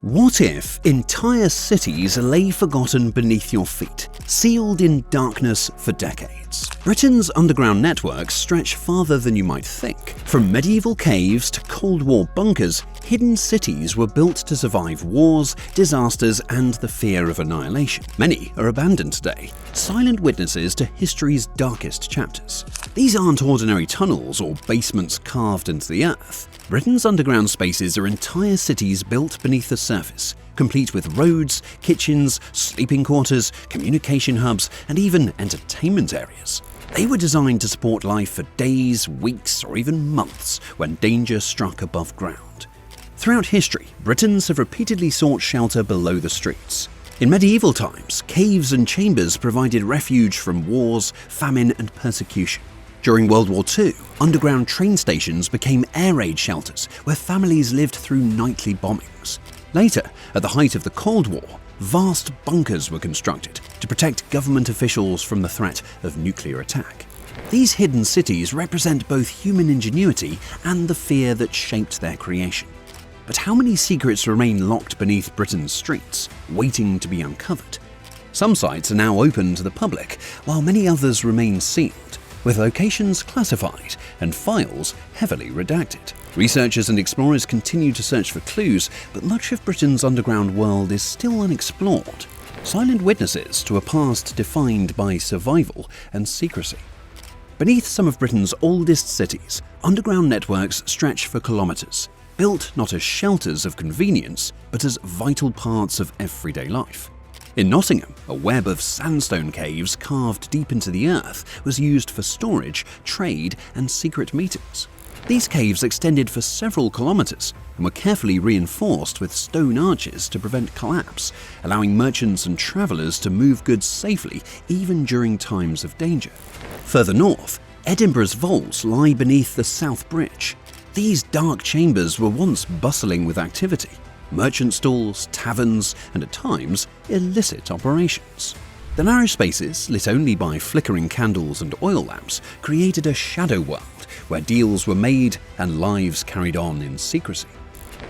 What if entire cities lay forgotten beneath your feet, sealed in darkness for decades? Britain's underground networks stretch farther than you might think. From medieval caves to Cold War bunkers, hidden cities were built to survive wars, disasters, and the fear of annihilation. Many are abandoned today, silent witnesses to history's darkest chapters. These aren't ordinary tunnels or basements carved into the earth. Britain's underground spaces are entire cities built beneath the surface, complete with roads, kitchens, sleeping quarters, communication hubs, and even entertainment areas. They were designed to support life for days, weeks, or even months when danger struck above ground. Throughout history, Britons have repeatedly sought shelter below the streets. In medieval times, caves and chambers provided refuge from wars, famine, and persecution. During World War II, underground train stations became air raid shelters where families lived through nightly bombings. Later, at the height of the Cold War, vast bunkers were constructed to protect government officials from the threat of nuclear attack. These hidden cities represent both human ingenuity and the fear that shaped their creation. But how many secrets remain locked beneath Britain's streets, waiting to be uncovered? Some sites are now open to the public, while many others remain sealed, with locations classified and files heavily redacted. Researchers and explorers continue to search for clues, but much of Britain's underground world is still unexplored, silent witnesses to a past defined by survival and secrecy. Beneath some of Britain's oldest cities, underground networks stretch for kilometres, built not as shelters of convenience, but as vital parts of everyday life. In Nottingham, a web of sandstone caves carved deep into the earth was used for storage, trade, and secret meetings. These caves extended for several kilometres and were carefully reinforced with stone arches to prevent collapse, allowing merchants and travellers to move goods safely even during times of danger. Further north, Edinburgh's vaults lie beneath the South Bridge. These dark chambers were once bustling with activity. Merchant stalls, taverns, and at times, illicit operations. The narrow spaces, lit only by flickering candles and oil lamps, created a shadow world where deals were made and lives carried on in secrecy.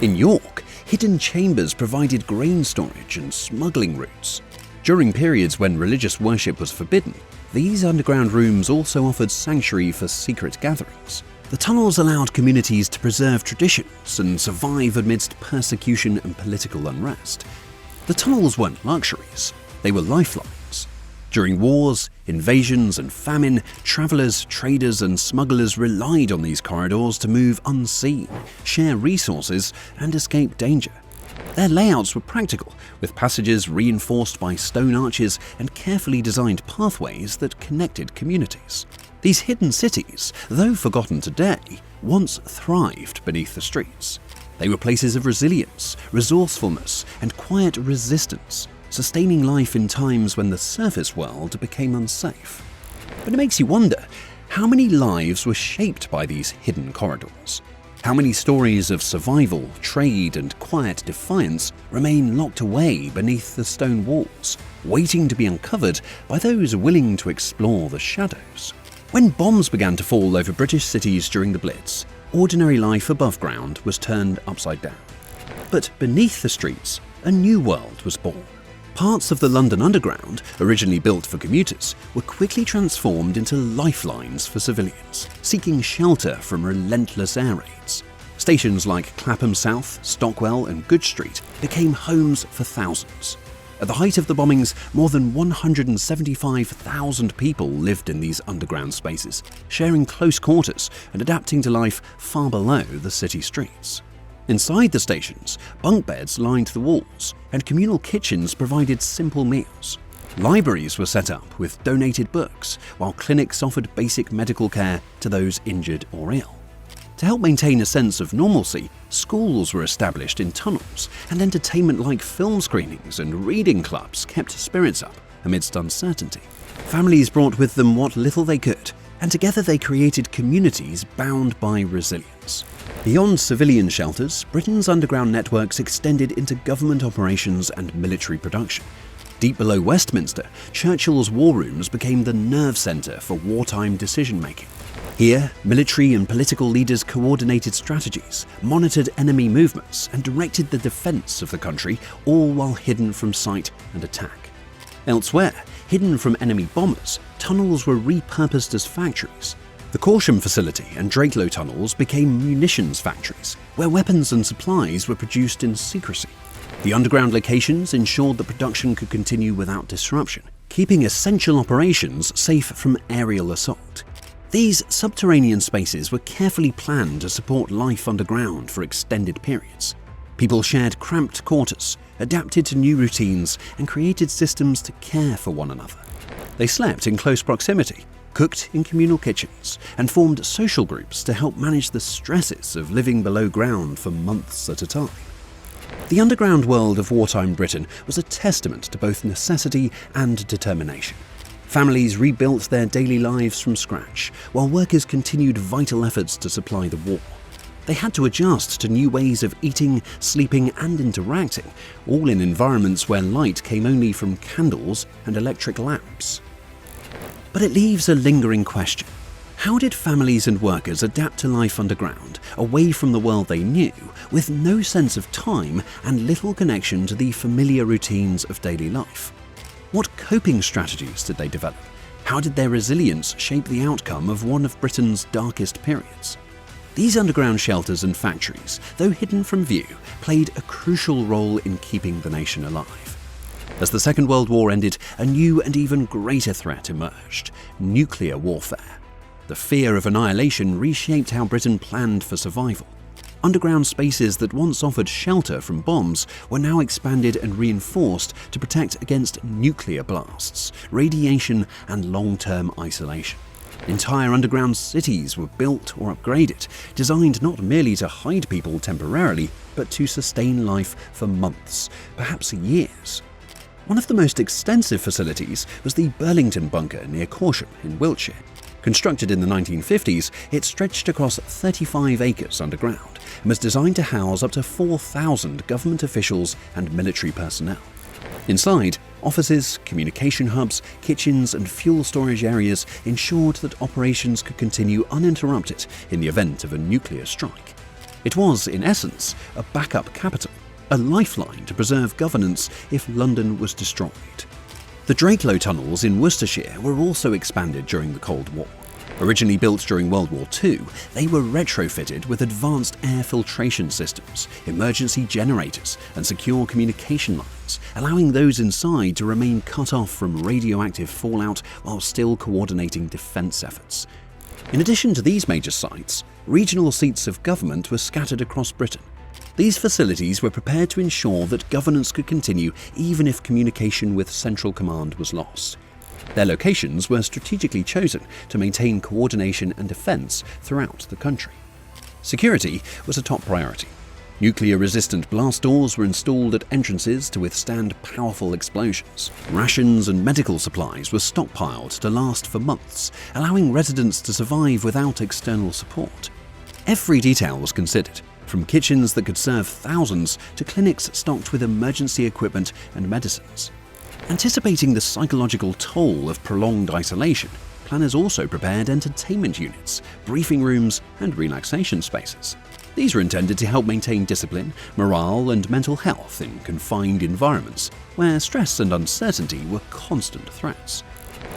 In York, hidden chambers provided grain storage and smuggling routes. During periods when religious worship was forbidden, these underground rooms also offered sanctuary for secret gatherings. The tunnels allowed communities to preserve traditions and survive amidst persecution and political unrest. The tunnels weren't luxuries, they were lifelines. During wars, invasions, and famine, travellers, traders, and smugglers relied on these corridors to move unseen, share resources, and escape danger. Their layouts were practical, with passages reinforced by stone arches and carefully designed pathways that connected communities. These hidden cities, though forgotten today, once thrived beneath the streets. They were places of resilience, resourcefulness, and quiet resistance, sustaining life in times when the surface world became unsafe. But it makes you wonder, how many lives were shaped by these hidden corridors? How many stories of survival, trade, and quiet defiance remain locked away beneath the stone walls, waiting to be uncovered by those willing to explore the shadows? When bombs began to fall over British cities during the Blitz, ordinary life above ground was turned upside down. But beneath the streets, a new world was born. Parts of the London Underground, originally built for commuters, were quickly transformed into lifelines for civilians, seeking shelter from relentless air raids. Stations like Clapham South, Stockwell, and Goodge Street became homes for thousands. At the height of the bombings, more than 175,000 people lived in these underground spaces, sharing close quarters and adapting to life far below the city streets. Inside the stations, bunk beds lined the walls, and communal kitchens provided simple meals. Libraries were set up with donated books, while clinics offered basic medical care to those injured or ill. To help maintain a sense of normalcy, schools were established in tunnels, and entertainment like film screenings and reading clubs kept spirits up amidst uncertainty. Families brought with them what little they could, and together they created communities bound by resilience. Beyond civilian shelters, Britain's underground networks extended into government operations and military production. Deep below Westminster, Churchill's war rooms became the nerve centre for wartime decision-making. Here, military and political leaders coordinated strategies, monitored enemy movements, and directed the defence of the country, all while hidden from sight and attack. Elsewhere, hidden from enemy bombers, tunnels were repurposed as factories. The Corsham facility and Drakelow tunnels became munitions factories, where weapons and supplies were produced in secrecy. The underground locations ensured that production could continue without disruption, keeping essential operations safe from aerial assault. These subterranean spaces were carefully planned to support life underground for extended periods. People shared cramped quarters, adapted to new routines, and created systems to care for one another. They slept in close proximity, cooked in communal kitchens, and formed social groups to help manage the stresses of living below ground for months at a time. The underground world of wartime Britain was a testament to both necessity and determination. Families rebuilt their daily lives from scratch, while workers continued vital efforts to supply the war. They had to adjust to new ways of eating, sleeping, and interacting, all in environments where light came only from candles and electric lamps. But it leaves a lingering question. How did families and workers adapt to life underground, away from the world they knew, with no sense of time and little connection to the familiar routines of daily life? What coping strategies did they develop? How did their resilience shape the outcome of one of Britain's darkest periods? These underground shelters and factories, though hidden from view, played a crucial role in keeping the nation alive. As the Second World War ended, a new and even greater threat emerged: nuclear warfare. The fear of annihilation reshaped how Britain planned for survival. Underground spaces that once offered shelter from bombs were now expanded and reinforced to protect against nuclear blasts, radiation, and long-term isolation. Entire underground cities were built or upgraded, designed not merely to hide people temporarily, but to sustain life for months, perhaps years. One of the most extensive facilities was the Burlington Bunker near Corsham in Wiltshire. Constructed in the 1950s, it stretched across 35 acres underground and was designed to house up to 4,000 government officials and military personnel. Inside, offices, communication hubs, kitchens, and fuel storage areas ensured that operations could continue uninterrupted in the event of a nuclear strike. It was, in essence, a backup capital, a lifeline to preserve governance if London was destroyed. The Drakelow tunnels in Worcestershire were also expanded during the Cold War. Originally built during World War II, they were retrofitted with advanced air filtration systems, emergency generators, and secure communication lines, allowing those inside to remain cut off from radioactive fallout while still coordinating defence efforts. In addition to these major sites, regional seats of government were scattered across Britain. These facilities were prepared to ensure that governance could continue even if communication with central command was lost. Their locations were strategically chosen to maintain coordination and defence throughout the country. Security was a top priority. Nuclear-resistant blast doors were installed at entrances to withstand powerful explosions. Rations and medical supplies were stockpiled to last for months, allowing residents to survive without external support. Every detail was considered, from kitchens that could serve thousands to clinics stocked with emergency equipment and medicines. Anticipating the psychological toll of prolonged isolation, planners also prepared entertainment units, briefing rooms, and relaxation spaces. These were intended to help maintain discipline, morale, and mental health in confined environments where stress and uncertainty were constant threats.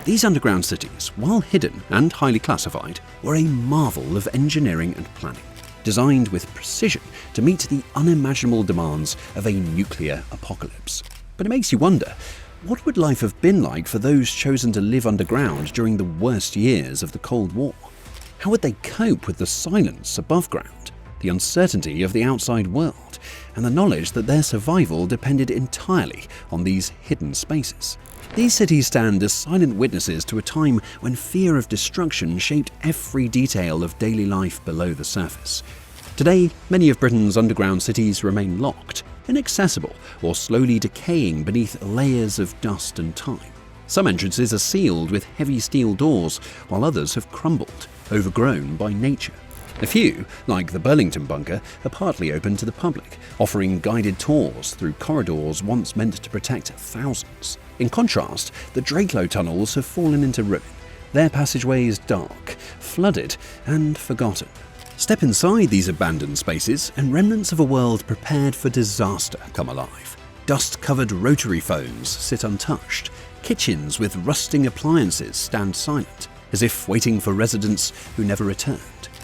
These underground cities, while hidden and highly classified, were a marvel of engineering and planning, designed with precision to meet the unimaginable demands of a nuclear apocalypse. But it makes you wonder, what would life have been like for those chosen to live underground during the worst years of the Cold War? How would they cope with the silence above ground, the uncertainty of the outside world, and the knowledge that their survival depended entirely on these hidden spaces? These cities stand as silent witnesses to a time when fear of destruction shaped every detail of daily life below the surface. Today, many of Britain's underground cities remain locked, inaccessible, or slowly decaying beneath layers of dust and time. Some entrances are sealed with heavy steel doors, while others have crumbled, overgrown by nature. A few, like the Burlington Bunker, are partly open to the public, offering guided tours through corridors once meant to protect thousands. In contrast, the Drakelow tunnels have fallen into ruin, their passageways dark, flooded, and forgotten. Step inside these abandoned spaces, and remnants of a world prepared for disaster come alive. Dust-covered rotary phones sit untouched. Kitchens with rusting appliances stand silent, as if waiting for residents who never returned.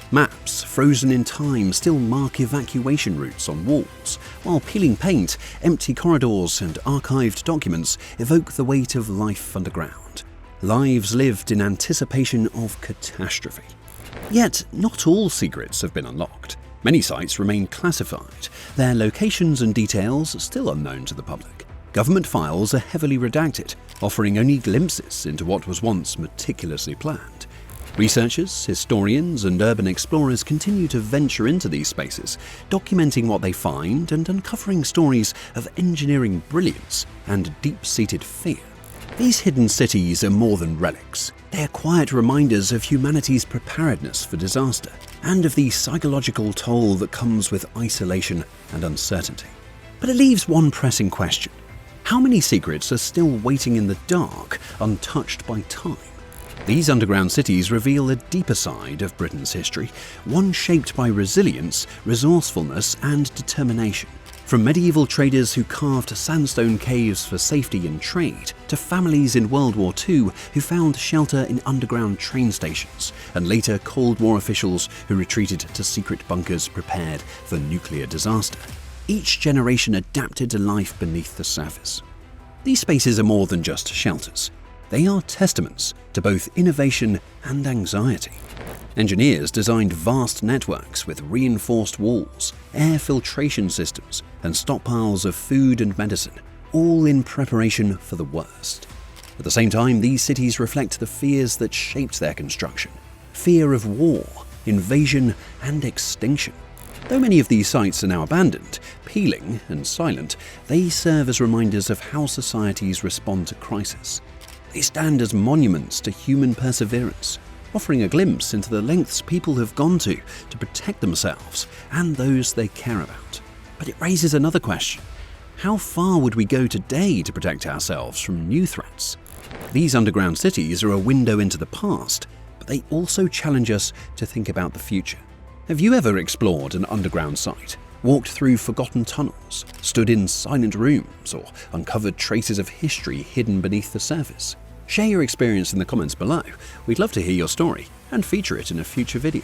Maps, frozen in time, still mark evacuation routes on walls, while peeling paint, empty corridors, and archived documents evoke the weight of life underground. Lives lived in anticipation of catastrophe. Yet, not all secrets have been unlocked. Many sites remain classified, their locations and details still unknown to the public. Government files are heavily redacted, offering only glimpses into what was once meticulously planned. Researchers, historians, and urban explorers continue to venture into these spaces, documenting what they find and uncovering stories of engineering brilliance and deep-seated fear. These hidden cities are more than relics. They are quiet reminders of humanity's preparedness for disaster, and of the psychological toll that comes with isolation and uncertainty. But it leaves one pressing question. How many secrets are still waiting in the dark, untouched by time? These underground cities reveal a deeper side of Britain's history, one shaped by resilience, resourcefulness, and determination. From medieval traders who carved sandstone caves for safety and trade, to families in World War II who found shelter in underground train stations, and later Cold War officials who retreated to secret bunkers prepared for nuclear disaster. Each generation adapted to life beneath the surface. These spaces are more than just shelters. They are testaments to both innovation and anxiety. Engineers designed vast networks with reinforced walls, air filtration systems, and stockpiles of food and medicine, all in preparation for the worst. At the same time, these cities reflect the fears that shaped their construction: fear of war, invasion, and extinction. Though many of these sites are now abandoned, peeling, and silent, they serve as reminders of how societies respond to crisis. They stand as monuments to human perseverance, offering a glimpse into the lengths people have gone to protect themselves and those they care about. But it raises another question. How far would we go today to protect ourselves from new threats? These underground cities are a window into the past, but they also challenge us to think about the future. Have you ever explored an underground site, walked through forgotten tunnels, stood in silent rooms, or uncovered traces of history hidden beneath the surface? Share your experience in the comments below. We'd love to hear your story and feature it in a future video.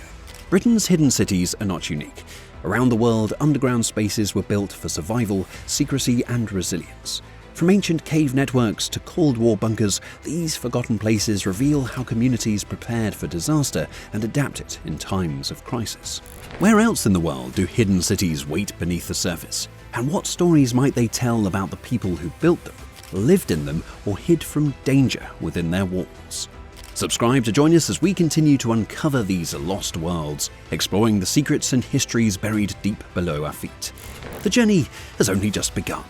Britain's hidden cities are not unique. Around the world, underground spaces were built for survival, secrecy, and resilience. From ancient cave networks to Cold War bunkers, these forgotten places reveal how communities prepared for disaster and adapted in times of crisis. Where else in the world do hidden cities wait beneath the surface? And what stories might they tell about the people who built them, lived in them, or hid from danger within their walls? Subscribe to join us as we continue to uncover these lost worlds, exploring the secrets and histories buried deep below our feet. The journey has only just begun.